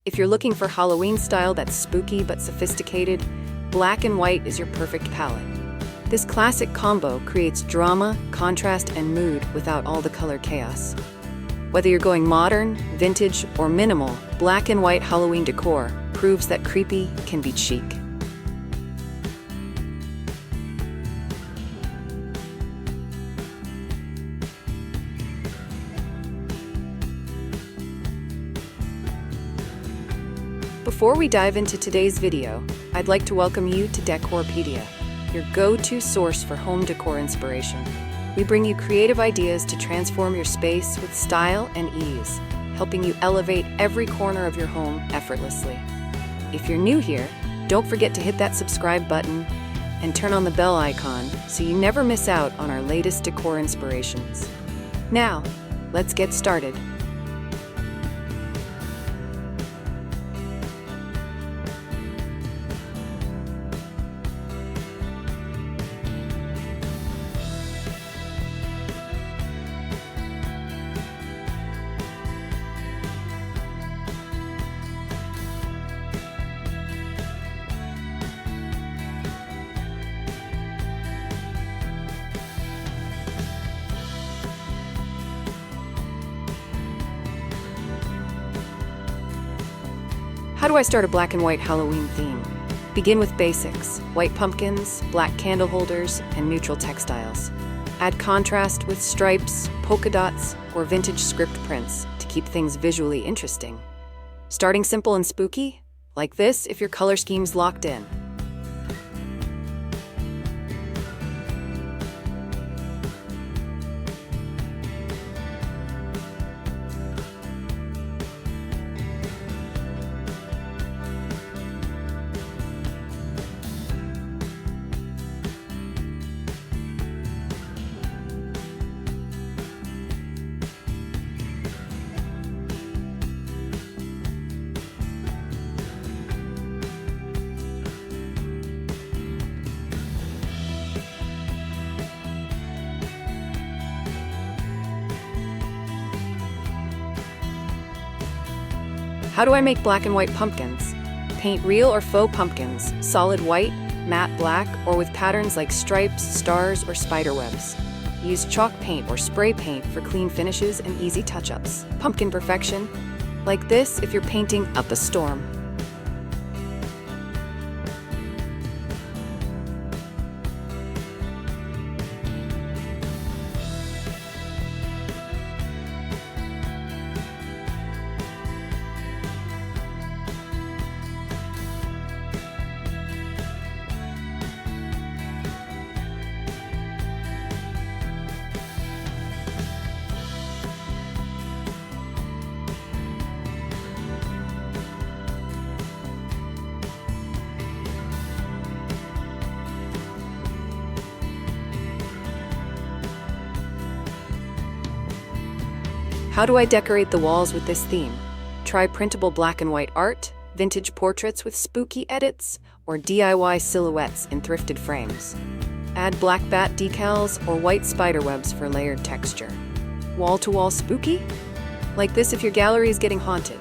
If you're looking for Halloween style that's spooky but sophisticated, black and white is your perfect palette. This classic combo creates drama, contrast, and mood without all the color chaos. Whether you're going modern, vintage, or minimal, black and white Halloween decor proves that creepy can be chic. Before we dive into today's video, I'd like to welcome you to Decorpediya, your go-to source for home decor inspiration. We bring you creative ideas to transform your space with style and ease, helping you elevate every corner of your home effortlessly. If you're new here, don't forget to hit that subscribe button and turn on the bell icon so you never miss out on our latest decor inspirations. Now, let's get started. How do I start a black and white Halloween theme? Begin with basics: white pumpkins, black candle holders, and neutral textiles. Add contrast with stripes, polka dots, or vintage script prints to keep things visually interesting. Starting simple and spooky? Like this if your color scheme's locked in. How do I make black and white pumpkins? Paint real or faux pumpkins, solid white, matte black, or with patterns like stripes, stars, or spiderwebs. Use chalk paint or spray paint for clean finishes and easy touch-ups. Pumpkin perfection? Like this if you're painting up a storm. How do I decorate the walls with this theme? Try printable black and white art, vintage portraits with spooky edits, or DIY silhouettes in thrifted frames. Add black bat decals or white spiderwebs for layered texture. Wall-to-wall spooky? Like this if your gallery is getting haunted.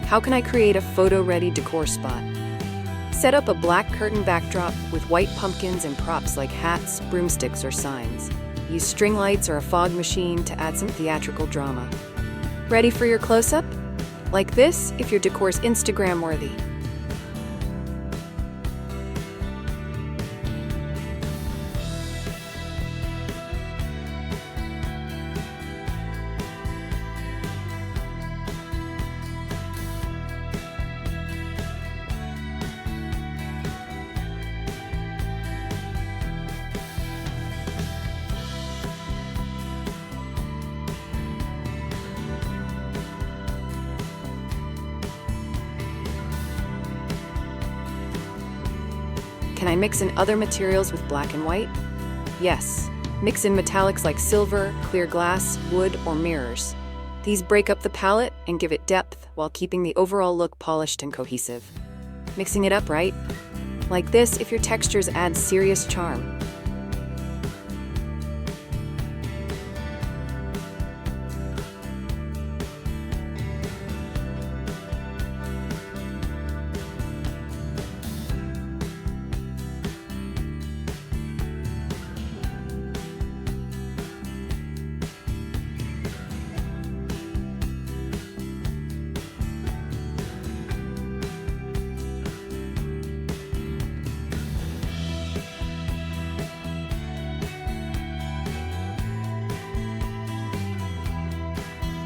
How can I create a photo-ready decor spot? Set up a black curtain backdrop with white pumpkins and props like hats, broomsticks, or signs. Use string lights or a fog machine to add some theatrical drama. Ready for your close-up? Like this if your decor's Instagram-worthy. Can I mix in other materials with black and white? Yes. Mix in metallics like silver, clear glass, wood, or mirrors. These break up the palette and give it depth while keeping the overall look polished and cohesive. Mixing it up right? Like this if your textures add serious charm.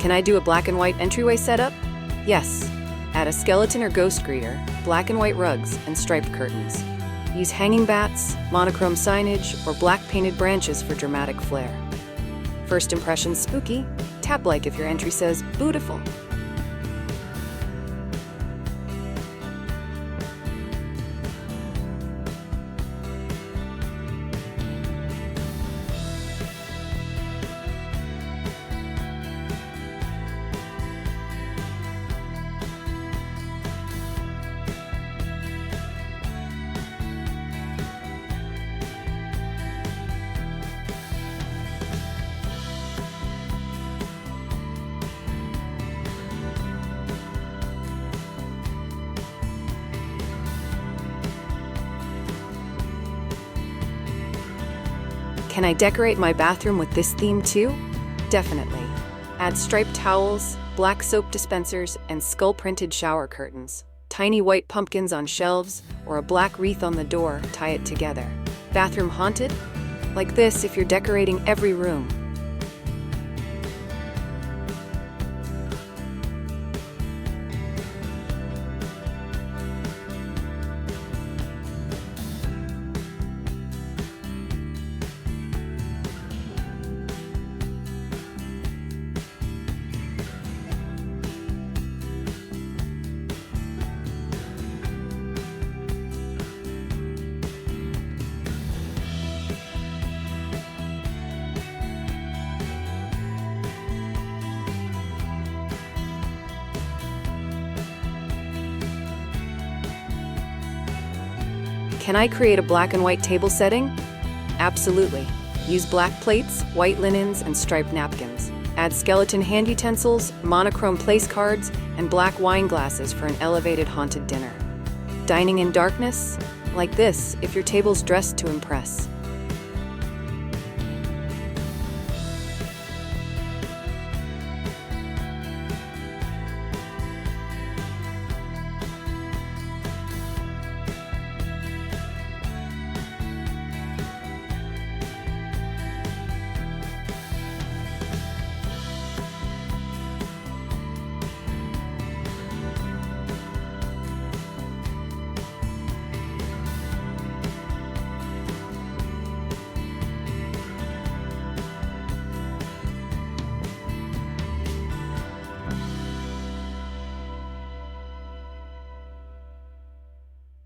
Can I do a black and white entryway setup? Yes. Add a skeleton or ghost greeter, black and white rugs, and striped curtains. Use hanging bats, monochrome signage, or black painted branches for dramatic flair. First impressions spooky? Tap like if your entry says "Beautiful." Can I decorate my bathroom with this theme too? Definitely. Add striped towels, black soap dispensers, and skull-printed shower curtains. Tiny white pumpkins on shelves, or a black wreath on the door, tie it together. Bathroom haunted? Like this if you're decorating every room. Can I create a black and white table setting? Absolutely. Use black plates, white linens, and striped napkins. Add skeleton hand utensils, monochrome place cards, and black wine glasses for an elevated haunted dinner. Dining in darkness? Like this if your table's dressed to impress.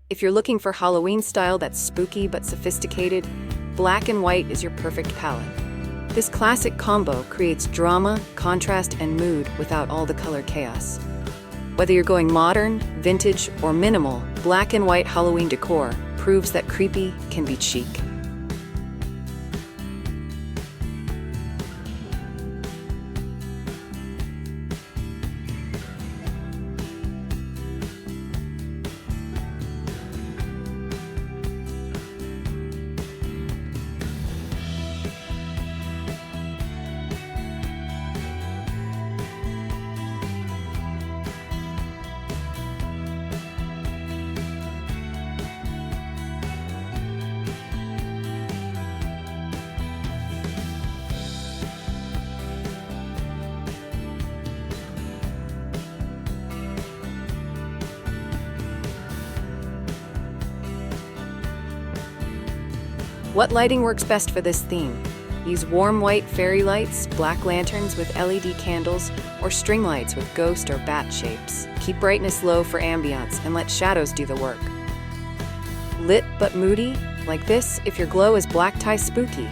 If you're looking for Halloween style that's spooky but sophisticated, black and white is your perfect palette. This classic combo creates drama, contrast, and mood without all the color chaos. Whether you're going modern, vintage, or minimal, black and white Halloween decor proves that creepy can be chic. What lighting works best for this theme? Use warm white fairy lights, black lanterns with LED candles, or string lights with ghost or bat shapes. Keep brightness low for ambiance and let shadows do the work. Lit but moody, like this if your glow is black tie spooky.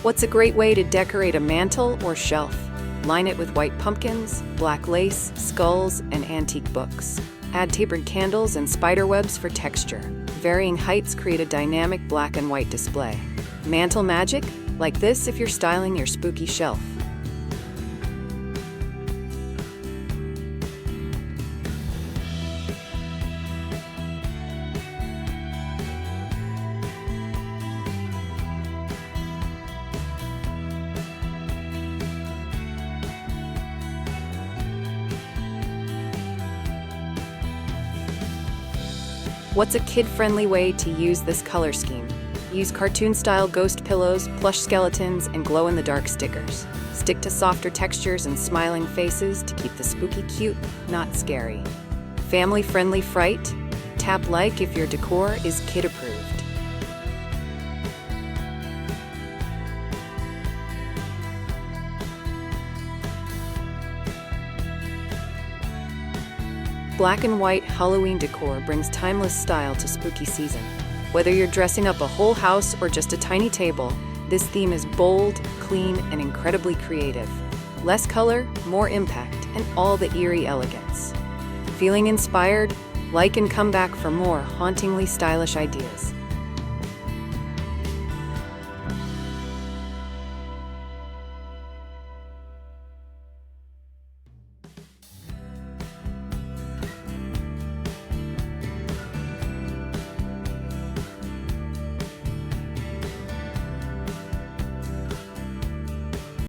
What's a great way to decorate a mantle or shelf? Line it with white pumpkins, black lace, skulls, and antique books. Add tapered candles and spiderwebs for texture. Varying heights create a dynamic black and white display. Mantle magic? Like this if you're styling your spooky shelf. What's a kid-friendly way to use this color scheme? Use cartoon-style ghost pillows, plush skeletons, and glow-in-the-dark stickers. Stick to softer textures and smiling faces to keep the spooky cute, not scary. Family-friendly fright? Tap like if your decor is kid-approved. Black and white Halloween decor brings timeless style to spooky season. Whether you're dressing up a whole house or just a tiny table, this theme is bold, clean, and incredibly creative. Less color, more impact, and all the eerie elegance. Feeling inspired? Like and come back for more hauntingly stylish ideas.